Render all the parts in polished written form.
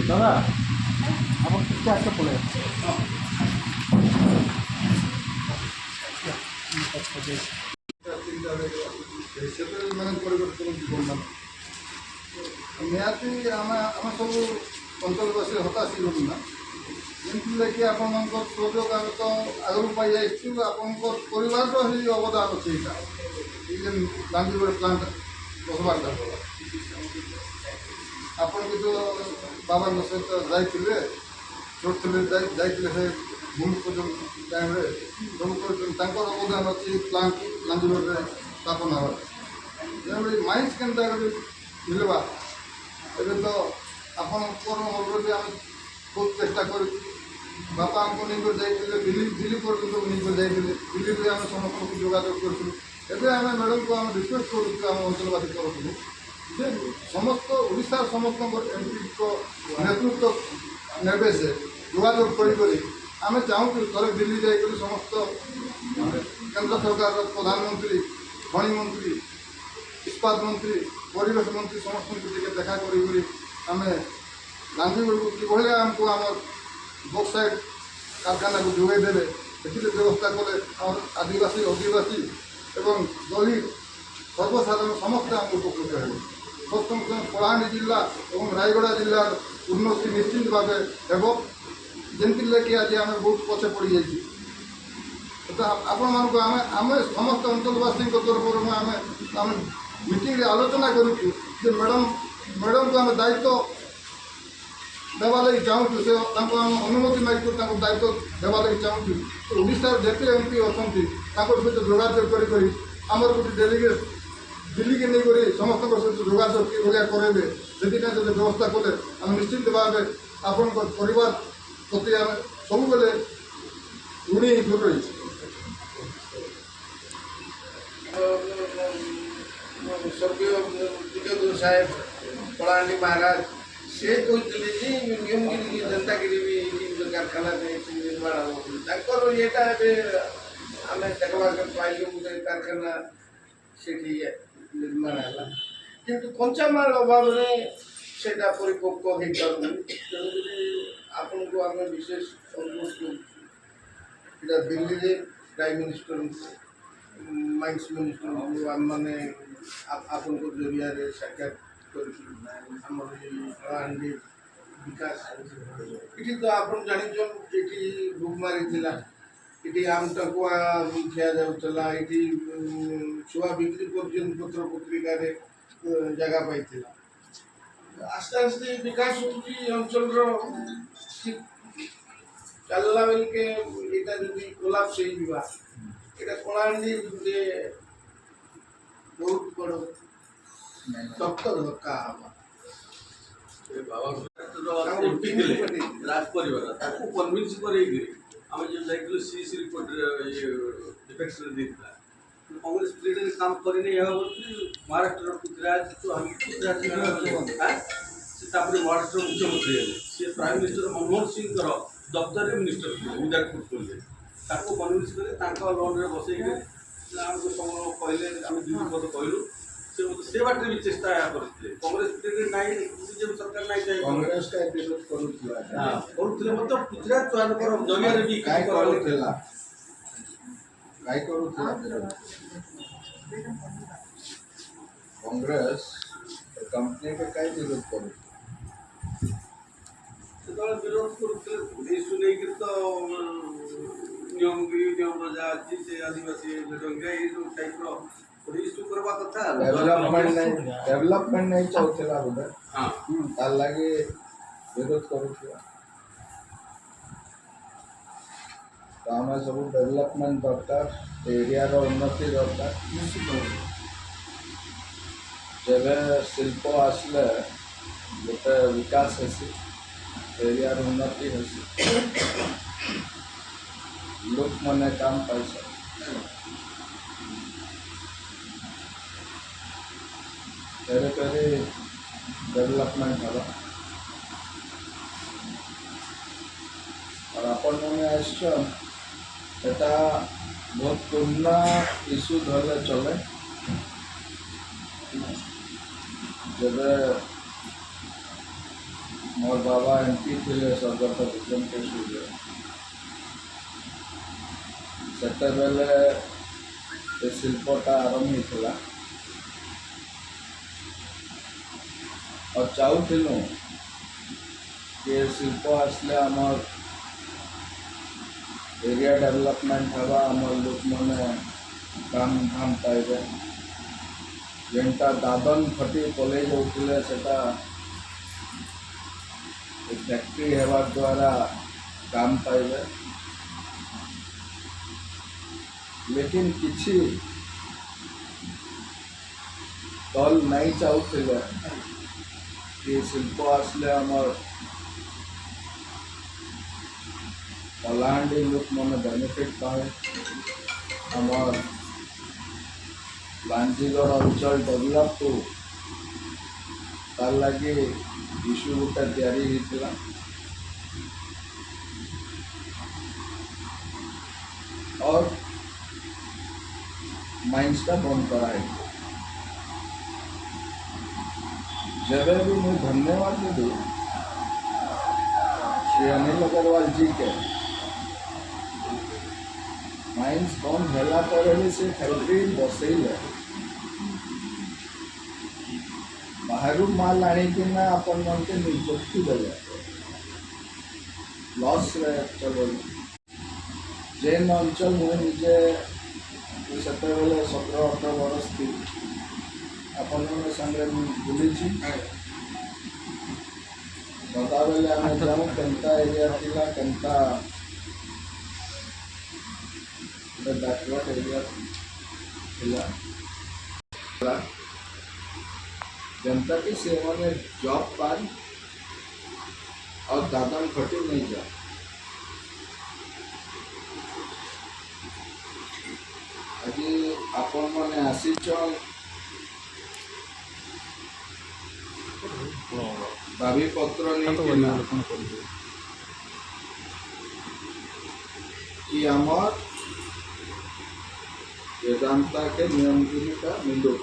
दादा आप क्या आगे पड़े ନିହାତି ଆମେ ସବୁ ଅଞ୍ଚଳବାସୀ ହତାଶ ହେଇଗଲୁ ନା ଯେମିତିକି ଆପଣଙ୍କ ସହଯୋଗ ଆମେ ତ ଆଗରୁ ପାଇଯାଇଛୁ ଆପଣଙ୍କ ପରିବାରର ହିଁ ଅବଦାନ ଅଛି ଏଇଟା ଏଇ ଯେନ୍ ଗାନ୍ଧୀଗଡ଼ ପ୍ଲାଣ୍ଟ ବସବାରଟା ଆପଣ କିନ୍ତୁ ବାବାଙ୍କ ସହିତ ଯାଇଥିଲେ ଛୋଟ ଥିଲେ ଯାଇଥିଲେ ସେ ଭୂମିପୂଜନ ଟାଇମ୍ରେ ସବୁ କରୁଛନ୍ତି ତାଙ୍କର ଅବଦାନ ଅଛି ପ୍ଲାଣ୍ଟ ଗାନ୍ଧୀଗଡ଼ରେ ସ୍ଥାପନ ହେବାର ଯେଭଳି ମାଇନ୍ସ କେନ୍ତା କରି ମିଳିବା ଏବେ ତ ଆପଣଙ୍କର ଅଲରେଡ଼ି ଆମେ ବହୁତ ଚେଷ୍ଟା କରିଛୁ ବାପା ଆମକୁ ନେଇକରି ଯାଇଥିଲେ ଦିଲ୍ଲୀ ପର୍ଯ୍ୟନ୍ତ ନେଇକରି ଯାଇଥିଲେ ଦିଲ୍ଲୀରେ ଆମେ ସମସ୍ତଙ୍କୁ ଯୋଗାଯୋଗ କରିଥିଲୁ ଏବେ ଆମେ ମ୍ୟାଡ଼ାମକୁ ଆମେ ରିକ୍ୱେଷ୍ଟ କରୁଛୁ ଆମ ଅଞ୍ଚଳବାସୀ ତରଫରୁ ଯେ ସମସ୍ତ ଓଡ଼ିଶାର ସମସ୍ତଙ୍କର ଏମ୍ପିଙ୍କ ନେତୃତ୍ୱ ନେବେ ସେ ଯୋଗାଯୋଗ କରିକରି ଆମେ ଚାହୁଁଛୁ ଥରେ ଦିଲ୍ଲୀ ଯାଇକରି ସମସ୍ତ କେନ୍ଦ୍ର ସରକାରର ପ୍ରଧାନମନ୍ତ୍ରୀ ଖଣି ମନ୍ତ୍ରୀ ଇସ୍ପାତ ମନ୍ତ୍ରୀ ପରିବେଶ ମନ୍ତ୍ରୀ ସମସ୍ତଙ୍କୁ ଟିକେ ଦେଖା କରି ଆମେ ଗାନ୍ଧୀଗଡ଼କୁ କିଭଳି ଆମକୁ ଆମର ବକ୍ସାଇଟ୍ କାରଖାନାକୁ ଯୋଗାଇ ଦେବେ ସେଥିରେ ବ୍ୟବସ୍ଥା କଲେ ଆମର ଆଦିବାସୀ ଅଧିବାସୀ ଏବଂ ଦଳିତ ସର୍ବସାଧାରଣ ସମସ୍ତେ ଆମକୁ ଉପକୃତ ହେବେ ପ୍ରଥମ କଳାହାଣ୍ଡି ଜିଲ୍ଲା ଏବଂ ରାୟଗଡ଼ା ଜିଲ୍ଲାର ଉନ୍ନତି ନିଶ୍ଚିତ ଭାବେ ହେବ ଯେମିତିକି ଆଜି ଆମେ ବହୁତ ପଛେ ପଡ଼ିଯାଇଛୁ ଆପଣମାନଙ୍କୁ ଆମେ ସମସ୍ତ ଅଞ୍ଚଳବାସୀଙ୍କ ତରଫରୁ ଆମେ ମିଟିଂରେ ଆଲୋଚନା କରୁଛୁ ଯେ ମ୍ୟାଡ଼ାମକୁ ଆମେ ଦାୟିତ୍ୱ ଦେବା ଲାଗି ଚାହୁଁଛୁ ସେ ତାଙ୍କୁ ଆମେ ଅନୁମତି ମାଗିଛୁ ତାଙ୍କୁ ଦାୟିତ୍ୱ ଦେବା ଲାଗି ଚାହୁଁଛୁ ଓଡ଼ିଶାର ଯେତେ ଏମ୍ପି ଅଛନ୍ତି ତାଙ୍କ ସହିତ ଯୋଗାଯୋଗ କରି ଆମର ଗୋଟେ ଡେଲିଗେଟ୍ ଦିଲ୍ଲୀକି ନେଇକରି ସମସ୍ତଙ୍କ ସହିତ ଯୋଗାଯୋଗ କିଭଳିଆ କରାଇବେ ସେଥିପାଇଁ ଯଦି ବ୍ୟବସ୍ଥା କଲେ ଆମେ ନିଶ୍ଚିତ ଭାବେ ଆପଣଙ୍କ ପରିବାର ପ୍ରତି ଆମେ ସବୁବେଳେ ଋଣୀ ରହିଛୁ स्वर्गीय विजय साहेब कलाहांडी महाराज से कहते नियमगिरी जनतागिरी भी कारखाना निर्माण हो येटा आम देखा पाइलु गोटे कारखाना से निर्माण है किंतु कंचामाल अभाव से परिपक्व हो पार तेणुक आपन को आम विशेष अनुरोध कर Delhi prime minister mines minister आम मैंने आपन जरिया साक्षात कलाहांडी विकास ये तो आप जानी ये बुकमारी ये आम टकुआ खिया जाऊला ये छुआ बिक्री पत्र पत्रिका जगह पाई आस्ते आस्ते विकास अंचल चलला बेल के यहाँ जो कोलाप्स हो कलाहांडी गोटे बहुत बड़ शक्त धक्का राज परिवार कन्विन्स कर आम जो जाइए सीसी रिपोर्ट डिफेक्शन देता कांग्रेस पीरियड काम करनी महाराष्ट्र पृथ्वीराज महाराष्ट्र मुख्यमंत्री C prime minister Manmohan Singh दफ्तर मिनिस्टर विदाउट फुटबॉल ताको कन्विन्स कर लोन में बसई आमको सब कहले आम दुई पद कहलु से बाटे भी चेष्टा करते कांग्रेस पीरियड ना बीजेपी सरकार ना कांग्रेस का विरोध करुले मतलब पृथ्वीराज चौहान जरिया भी कांग्रेस कंपनी के कई विरोध करू विरोध करुले नहीं तो नियम जहाँ अच्छी से आदिवासी जनसंख्या ये सब टाइप इश्यू करवा कथा डेवलपमेंट नहीं चाहूला बोले हाँ तार लगे विरोध करूला तो आम सब डेवलपमेंट दरकार एरिया उन्नति दरकार जब शिल्प आसले गोटे विकास हेसी एरिया उन्नति हेसी लोक मैंने काम पाइस टेरिटरी डेवलपमेंट है और आपण मैंने आसटा बहुत पुराना इश्यू धरले चले जब मोर बाबा एमपी थे स्वर्गत विक्रम केशरी से बेले ये शिल्पटा आरंभ होता और चाहूलु कि शिल्प आसले आमर एरिया डेवलपमेंट हवा आमर लोक मैंने काम धाम पाइबे जेनटा दादन फटी पलि जाऊे से फैक्ट्री हेबा द्वारा काम पाइबे लेकिन किसी दल नहीं चाहूले कि शिल्प आसले आमर कलाहांडी लोक मैंने बेनिफिट पाए आमर लांजीगढ़ अंचल डेवलप हो तार लगे इश्यू गोटे तैयारी होता और माइंसटा बंद कराई जब भी मैं धन्यवाद देवी श्री अनिल अग्रवाल जी के माइंस बंद होला पर भी से फैक्ट्री बसैले बाहर माल आणिकिना अपन मन के नियुक्ति देले लॉस रे चलो जेन अंचल मुझे निजे से 17-18 वर्ष थी अपन संगे बुली सदा बेले आम जाऊँ केन्ता एरिया थिला केन्ता बैकवर्ड एरिया थिला जनता की सेवा में जॉब पाई और दादन खटी नहीं जा आज आपण मैंने आसीच दाबी पत्र नहीं कि आमर वेदांता के नियमगिरी का मिलो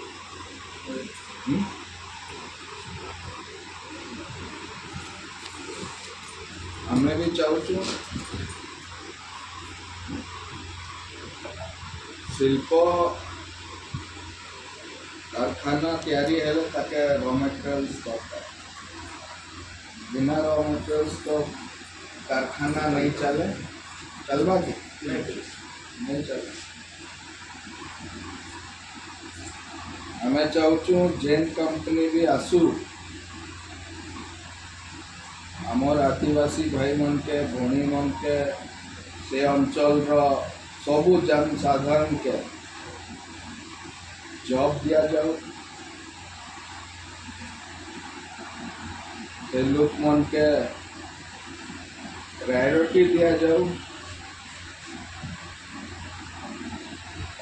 हमें भी चाहूँ शिल्प कारखाना तैयारी है ताके रॉ मटेरियल्स दरकार बिना रॉ मटेरियल्स तो कारखाना नहीं चले चलवा की नहीं चले हमें चाहूँ जेन कंपनी भी आसू आमर आदिवासी भाई मन के भौणी मन के से अंचल सबू जन साधारण के जॉब दिया जाओ से लोक मन के प्रायोरिटी दिया जाओ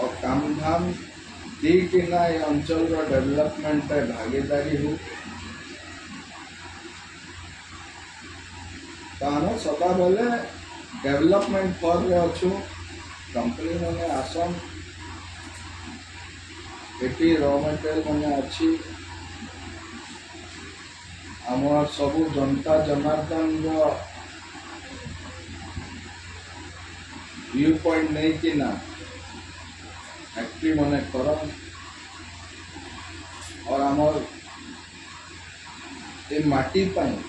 और काम धाम दी कि ना ये अंचल डेवलपमेंट भागीदारी हो तानो सदा बेले डेवलपमेंट कर रहे अच्छु कंपनी मैंने आसन एटी रॉ मटेरियल मैंने अच्छी आमर सबू जनता जनार्दन व्यू पॉइंट नहीं कि ना फैक्ट्री मैंने कर और आमर ये माटी पाई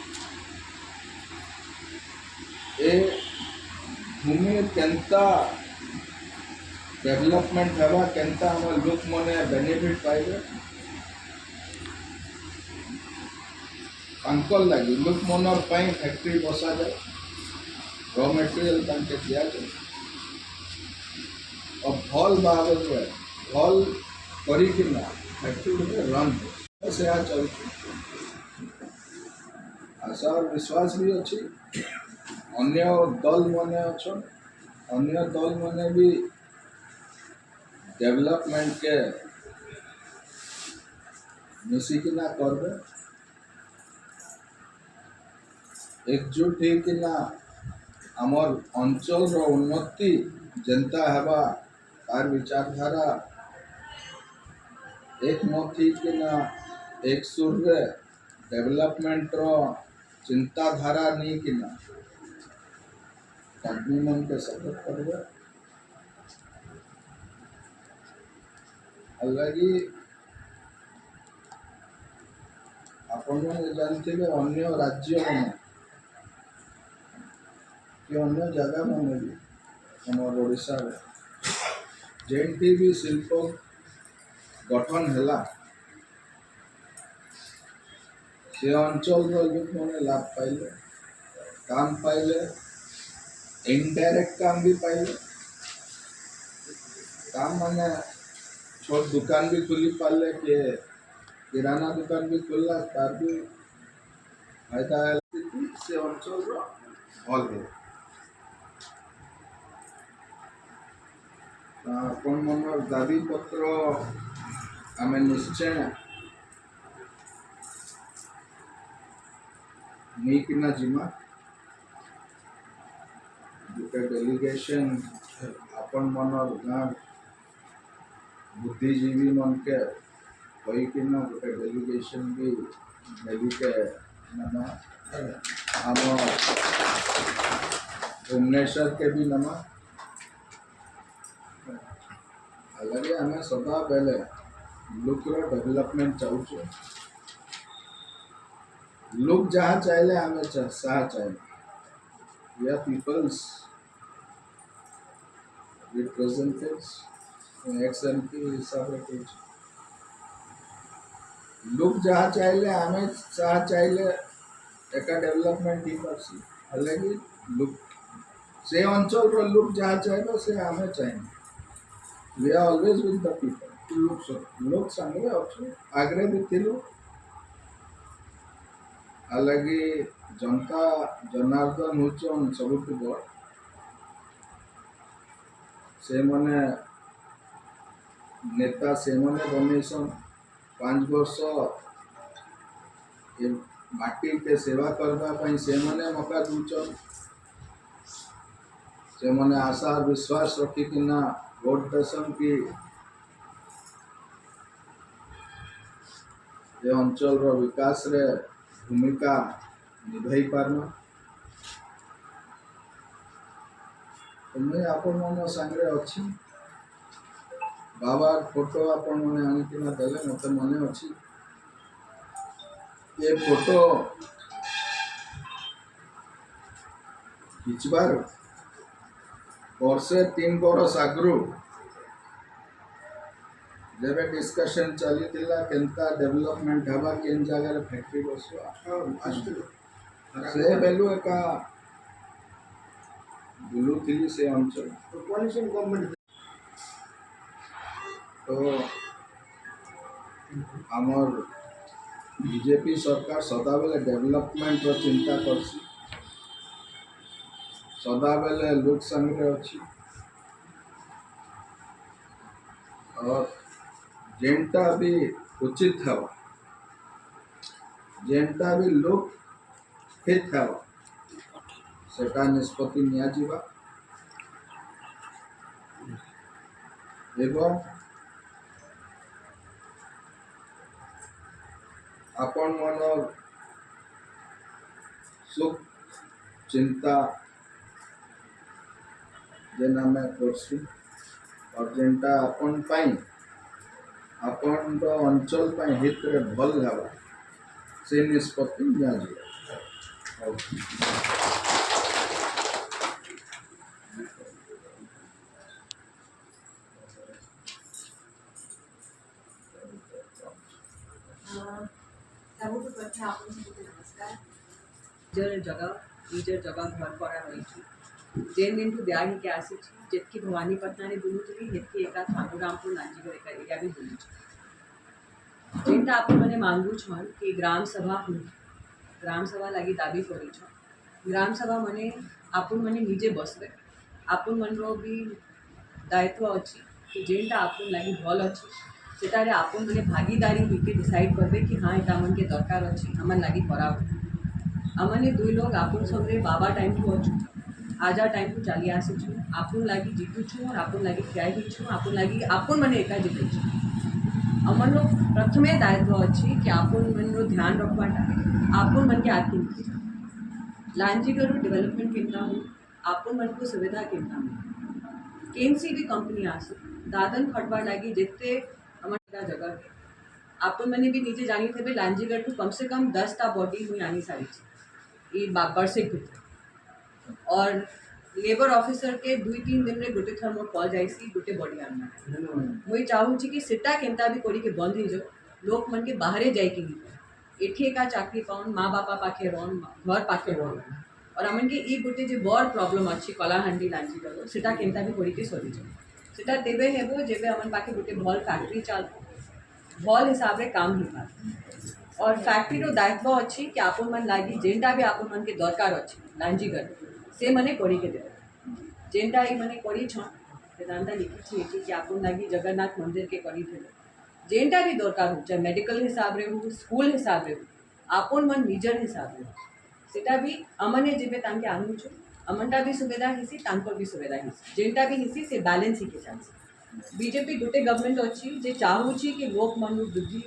ए भूमि केन्ता डेवलपमेंट हेबा केन्ता हमर लोक मने बेनिफिट पाइबे अंकल लगी लोक मनर पाई फैक्ट्री बसा जाए रॉ मटेरियल तांके दिया जाए और भल भाव भल करिकिना फैक्ट्री रन से आ चलती आशा और विश्वास भी अच्छी अन्य दल मैंने अच्छा अन्य दल मैंने भी डेवलपमेंट के मिसिकिना करबे एकजुट होकिना आमर अंचल उन्नति जेनता हेबा तार विचारधारा एक नथी कि ना एक सुर रे डेवलपमेंट रो चिंताधारा नहीं कि ना कंपनी मन के सपोर्ट करबे अलगी आपण जानते अन्य राज्य में कि अन्य जगह में भी हमर ओडिशा रे जेनटी भी शिल्प गठन हैला से अंचल लोक मैंने लाभ पाइले काम पाइले इनडायरेक्ट काम भी पाइले काम माने छोट दुकान भी खुली पाले के किराना दुकान भी खुलला तार भी फायदा है से अंचल रो भल है अपन मनर दाबी पत्र आम निश्चय नहीं कि ना जिमा गोटे डेलीगेशन अपन मनर गाँव बुद्धिजीवी मन के कही कि ना गोटे डेलीगेशन भी मिली के नमा आम भुवनेश्वर के भी नमा अलगे आम सदा बेले लोकर डेवलपमेंट चाहूँ लोग जहाँ चाहले आम सहा चाहे we are people's representatives ex M P हिसाब से लोग जहाँ चाहले आम सहा चाहले एक डेवलपमेंट ही करसी अलगे लोग से अंचल रो लोग जहाँ चाहे से आम चाहे we are always with the people लोग संगे अच्छे आगरे भी थिलु अलगे जनता जनार्दन होचन सबुठ बड़ से मने नेता से मने बनैसन 5 वर्ष ये माटी के सेवा करबा पई से मने मौका दूचन से मने आशा और विश्वास रखी कि ना वोट देसन की ये अंचल रो विकास रे भूमिका निभाई पारना तो मैं आपण मन संगे अच्छी बाबा फोटो आपण मैंने आनिकिना देले मत मन अच्छी ये फोटो खिचबार वर्षे 3 बरस आगरू जब डिस्कशन चली केनता डेवलपमेंट हवा केन जगह फैक्ट्री बसवा से बेलू एका बुलू थी से अंचल कोalition गवर्नमेंट तो आमर बीजेपी सरकार सदा बेले डेवलपमेंट रो चिंता करसी सदा बेले लोक संगे अच्छी और जेनटा भी उचित हवा जेनटा भी लोक हित हवा सेटा निष्पत्ति निया जीवा एवं अपन मनर सुख चिंता जेना मैं करसु और जेनटा अपन पाई अपन तो अंचल पाई हित रे भल हवा से निष्पत्ति निया जीवा ସବୁଠୁ ପ୍ରଥମେ ଆପଣଙ୍କୁ ନମସ୍କାର ନିଜର ଜାଗା ଘର କରା ରହିଛି ଯେନ୍ ଦିନଠୁ ଦିଆ ହେଇକି ଆସିଛି ଯେତ୍କି ଭବାନୀପାଟଣାରେ ବୁଲୁଥିଲି ହେତ୍କି ଏକା ଠାକୁରାମପୁର ନାଞ୍ଜିଗଡ଼ ଏକା ଏରିଆ ବି ବୁଲୁଛି ଯେନ୍ଟା ଆପଣମାନେ ମାଙ୍ଗୁଛନ୍ କି ଗ୍ରାମ ସଭା ଲାଗି ଦାବି କରିଛନ୍ ଗ୍ରାମ ସଭା ମାନେ ଆପଣମାନେ ନିଜେ ବସବେ ଆପଣମାନର ବି ଦାୟିତ୍ୱ ଅଛି कि जेनटा आपन लगी भल अच्छी सेटारे आपन मैंने भागीदारी होकर डिसाइड करबे कि हाँ यहाँ मन के दरकार अच्छी हमन लगी कराओ हमने 2 लोग आपन संगे बाबा टाइम को अच्छु आजा टाइम को चली आसीछु आपन लागी जीतुछु और आपन लागी ठियाई हिछु आपन लागी आपन मने एका जीतुछु अमन प्रथमे दायित्व अच्छी कि आपन मन ध्यान रखवाटा आपन मन के आर्थिक लांजीगढ़ डेवलपमेंट केंद्र हो आपन मन को सुविधा केंद्र हो केनसी भी कंपनी आसो दादन खटवा लागी जितने हमारा जगह है आपन मैंने भी नीचे जानी थे भाई लांजीगढ़ को कम से कम 10टा बॉडी हुई आनी सारी थी ये बाबरसिक भितर और लेबर ऑफिसर के 2-3 दिन में गोटे थर मोर कॉल जाइसी गोटे बॉडी आना मुई चाहूँची कि सेटा केनता भी कोड़ी के बंद ही जाओ लोक मन के बाहरे जाए कि नहीं एठी का चाकरी पाउन माँ बापा पाखे रोन घर पाखे रोन और अमन के ई गोटे जो बड़ प्रॉब्लम अच्छी कलाहांडी लांजीगढ़ सेटा केनता भी कोड़ी के सरी जाओ सेटा देवे हेबो जेबे अमन पाखे गोटे भल फैक्ट्री चल भल हिसाब रे काम ही पार और फैक्ट्री रो दायित्व अच्छी कि आपन मन लागी जेनटा भी आपन मन के दरकार अच्छी लांजीगढ़ से मने कोड़ी के देवे जेनटा ई मने कोड़ी छ वेदांता लिखी छी एठी कि आपन लागी जगन्नाथ मंदिर के करी थे जेनटा भी दरकार हो चाहे मेडिकल हिसाब रे हो स्कूल हिसाब रे हो आपन मन निजर हिसाब रे सेटा भी अमने जेबे तांके आनु छ अमनटा भी सुविधा हिसी तांकर भी सुविधा हिसी जेनटा भी हिसी से बैलेंस ही के चांस बीजेपी गोटे गवर्नमेंट अच्छी जे चाहूची कि लोक मन बुद्धि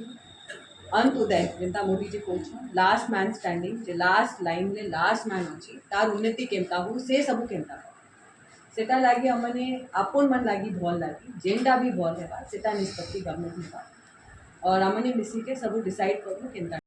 अंत उदय जेनता मोदी जी कहूँ लास्ट मैन स्टैंडिंग जे लास्ट लाइन में लास्ट मैन अच्छी तार उन्नति केमता हो से सब केमता सेटा लागी अमने आपन मन लागी भल लागी जेनटा भी भल है सेटा निष्पत्ति गवर्नमेंट में और अमने मिसी के सब डिसाइड करूँ केमता